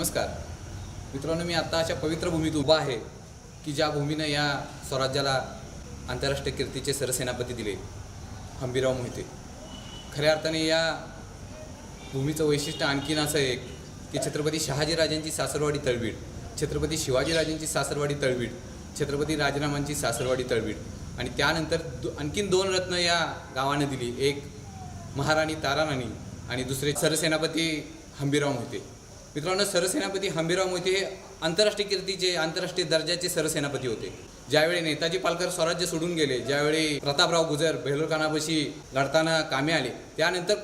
नमस्कार मित्रांनो, मी आता अशा पवित्र भूमीत उभा आहे की ज्या भूमीने या स्वराज्याला आंतरराष्ट्रीय कीर्तीचे सरसेनापती दिले, हंबीरराव मोहिते। खऱ्या अर्थाने या भूमीचं वैशिष्ट्य आणखीन असं आहे की छत्रपती शहाजीराजांची सासरवाडी तळवीड, छत्रपती शिवाजीराजांची सासरवाडी तळवीड, छत्रपती राजारामांची सासरवाडी तळवीड आणि त्यानंतर आणखीन 2 रत्न या गावाने दिली, एक महाराणी ताराराणी आणि दुसरे सरसेनापती हंबीरराव मोहिते। मित्रांनो, सरसेनापती हंबीरराव मोहिते हे आंतरराष्ट्रीय कीर्तीचे, आंतरराष्ट्रीय दर्जाचे सरसेनापती होते। ज्यावेळी नेताजी पालकर स्वराज्य सोडून गेले, ज्यावेळी प्रतापराव गुजर बेलोरखानापाशी लढताना कामी आले, त्यानंतर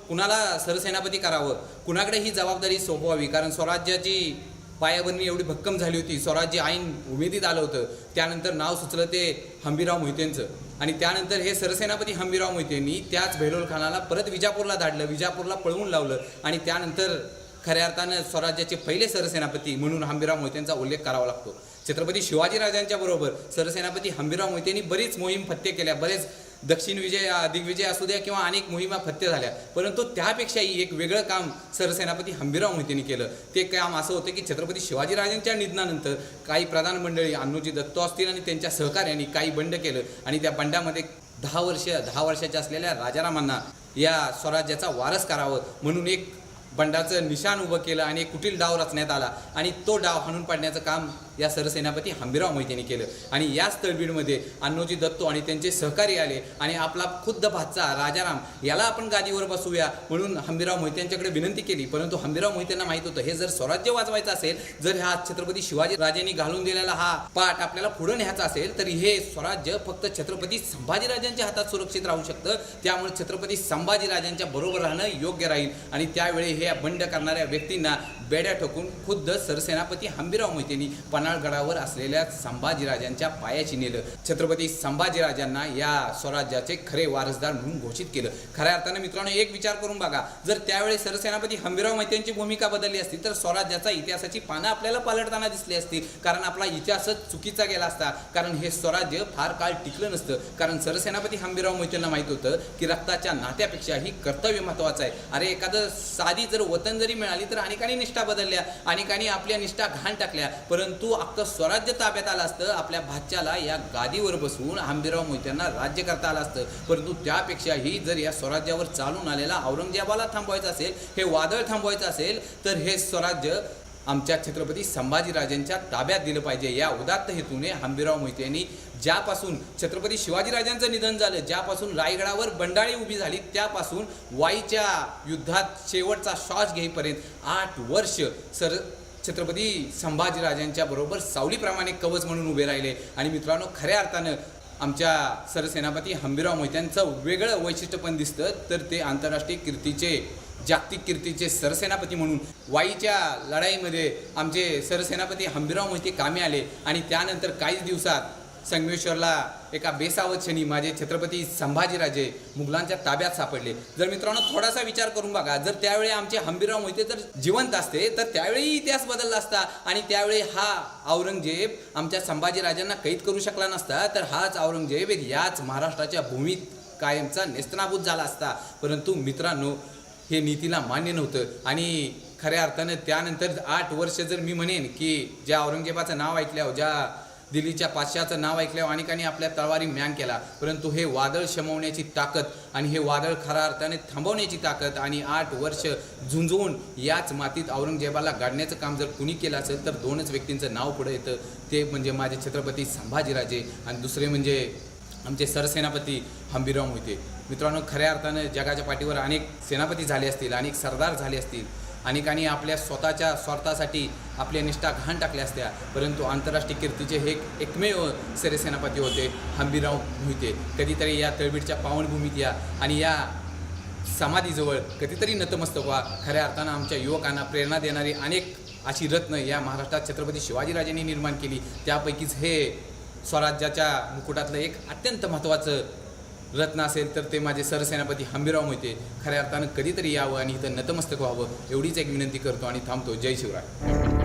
कुणाला सरसेनापती करावं, कुणाकडे ही जबाबदारी सोपवावी, कारण स्वराज्याची पायाभरणी एवढी भक्कम झाली होती, स्वराज्य ऐन उमेदीत आलं होतं। त्यानंतर नाव सुचलं ते हंबीरराव मोहितेंचं आणि त्यानंतर हे सरसेनापती हंबीरराव मोहितेंनी त्याच बेलोरखानाला परत विजापूरला धाडलं, विजापूरला पळवून लावलं आणि त्यानंतर खऱ्या अर्थानं स्वराज्याचे पहिले सरसेनापती म्हणून हंबीरराव मोहितेंचा उल्लेख करावा लागतो। छत्रपती शिवाजीराजांच्या बरोबर सरसेनापती हंबीरराव मोहितेंनी बरीच मोहीम फत्ते केल्या, बरेच दक्षिण विजय, दिग्विजय असू द्या किंवा अनेक मोहिमा फत्ते झाल्या, परंतु त्यापेक्षाही एक वेगळं काम सरसेनापती हंबीरराव मोहितेंनी केलं। ते काम असं होतं की छत्रपती शिवाजीराजांच्या निधनानंतर काही प्रधान मंडळी अन्नोजी दत्तो असतील आणि त्यांच्या सहकार्यांनी काही बंड केलं आणि त्या बंडामध्ये 10 वर्षाच्या असलेल्या राजारामांना या स्वराज्याचा वारस करावं म्हणून एक बंडाचं निशाण उभं केलं आणि एक कुटील डाव रचण्यात आला आणि तो डाव हाणून पाडण्याचं काम या सरसेनापती हंबीरराव मोहितेंनी केलं आणि याच तळवीडमध्ये अन्नोजी दत्तो आणि त्यांचे सहकारी आले आणि आपला खुद्द भाचा राजाराम याला आपण गादीवर बसवूया म्हणून हंबीरराव मोहितेंच्याकडे विनंती केली। परंतु हंबीरराव मोहितेंना माहीत होतं, हे जर स्वराज्य वाचवायचं असेल, जर हा छत्रपती शिवाजी राजांनी घालून दिलेला हा पाठ आपल्याला पुढे न्यायचा असेल, तर हे स्वराज्य फक्त छत्रपती संभाजीराजांच्या हातात सुरक्षित राहू शकतं। त्यामुळे छत्रपती संभाजीराजांच्या बरोबर राहणं योग्य राहील आणि त्यावेळी हे बंड करणाऱ्या व्यक्तींना बेड्या ठोकून खुद्द सरसेनापती हंबीरराव मोहितेंनी पन्हाळगडावर असलेल्या संभाजीराजांच्या पायाची नेलं। छत्रपती संभाजीराजांना या स्वराज्याचे खरे वारसदार म्हणून घोषित केलं। खऱ्या अर्थाने मित्रांनो, एक विचार करून बघा, जर त्यावेळी सरसेनापती हंबीरराव मोहितेंची भूमिका बदलली असती तर स्वराज्याचा इतिहासाची पानं आपल्याला पालटताना दिसली असती, कारण आपला इतिहासच चुकीचा गेला असता, कारण हे स्वराज्य फार काळ टिकलं नसतं। कारण सरसेनापती हंबीरराव मोहितेंना माहीत होतं की रक्ताच्या नात्यापेक्षाही कर्तव्य महत्त्वाचं आहे। अरे, एखादं साधी जर वतन जरी मिळाली तर अनेकांनी निष्ठा बदलल्या, अनेकांनी आपल्या निष्ठा घाण टाकल्या, परंतु अख्खं स्वराज्य ताब्यात आलं असतं, आपल्या भाच्याला या गादीवर बसवून हंबीरराव मोहित्यांना राज्य करता आलं असतं। परंतु त्यापेक्षाही जर या स्वराज्यावर चालून आलेला औरंगजेबाला थांबवायचं असेल, हे वादळ थांबवायचं असेल, तर हे स्वराज्य आमच्या छत्रपती संभाजीराजांच्या ताब्यात दिलं पाहिजे। या उदात्त हेतूने हंबीरराव मोहितेंनी ज्यापासून छत्रपती शिवाजीराजांचं निधन झालं, ज्यापासून रायगडावर बंडाळी उभी झाली, त्यापासून वाईच्या युद्धात शेवटचा श्वास घेईपर्यंत 8 वर्ष छत्रपती संभाजीराजांच्या बरोबर सावलीप्रमाणे कवच म्हणून उभे राहिले। आणि मित्रांनो, खऱ्या अर्थानं आमच्या सरसेनापती हंबीरराव मोहित्यांचं वेगळं वैशिष्ट्य पण दिसतं, तर ते आंतरराष्ट्रीय कीर्तीचे, जागतिक कीर्तीचे सरसेनापती म्हणून वाईच्या लढाईमध्ये आमचे सरसेनापती हंबीरराव मोहिते कामी आले आणि त्यानंतर काहीच दिवसात संगमेश्वरला एका बेसावध क्षणी माझे छत्रपती संभाजीराजे मुघलांच्या ताब्यात सापडले। जर मित्रांनो थोडासा विचार करून बघा, जर त्यावेळी आमचे हंबीरराव मोहिते जर जिवंत असते तर त्यावेळी इतिहास बदलला असता आणि त्यावेळी हा औरंगजेब आमच्या संभाजीराजांना कैद करू शकला नसता, तर हाच औरंगजेब याच महाराष्ट्राच्या भूमीत कायमचा नेस्तनाबूत झाला असता। परंतु मित्रांनो, हे नीतीला मान्य नव्हतं आणि खऱ्या अर्थानं त्यानंतर 8 वर्ष जर मी म्हणेन की ज्या औरंगजेबाचं नाव ऐकल्यावर, ज्या दिल्लीच्या पाचशाचं नाव ऐकल्यावर अनेकांनी आपल्या तलवारी म्यान केला, परंतु हे वादळ शमवण्याची ताकद आणि हे वादळ खऱ्या अर्थाने थांबवण्याची ताकद आणि 8 वर्ष झुंजवून याच मातीत औरंगजेबाला गाडण्याचं काम जर कुणी केलं असेल तर 2च व्यक्तींचं नाव पुढे येतं, ते म्हणजे माझे छत्रपती संभाजीराजे आणि दुसरे म्हणजे आमचे सरसेनापती हंबीरराव मोहिते। मित्रांनो, खऱ्या अर्थानं जगाच्या पाठीवर अनेक सेनापती झाले असतील, अनेक सरदार झाले असतील, अनेकांनी आपल्या स्वतःच्या स्वार्थासाठी आपल्या निष्ठा घाण टाकल्या असत्या, परंतु आंतरराष्ट्रीय कीर्तीचे हे एकमेव सरसेनापती होते हंबीरराव मोहिते। कधीतरी या तळवीडच्या पावनभूमीत या आणि या समाधीजवळ कधीतरी नतमस्तक व्हा। खऱ्या अर्थानं आमच्या युवकांना प्रेरणा देणारी अनेक अशी रत्न या महाराष्ट्रात छत्रपती शिवाजीराजांनी निर्माण केली, त्यापैकीच हे स्वराज्याच्या मुकुटातलं एक अत्यंत महत्त्वाचं रत्न असेल तर ते माझे सरसेनापती हंबीरराव मोहिते। खऱ्या अर्थानं कधीतरी यावं आणि इथं नतमस्तक व्हावं एवढीच एक विनंती करतो आणि थांबतो। जय शिवराय।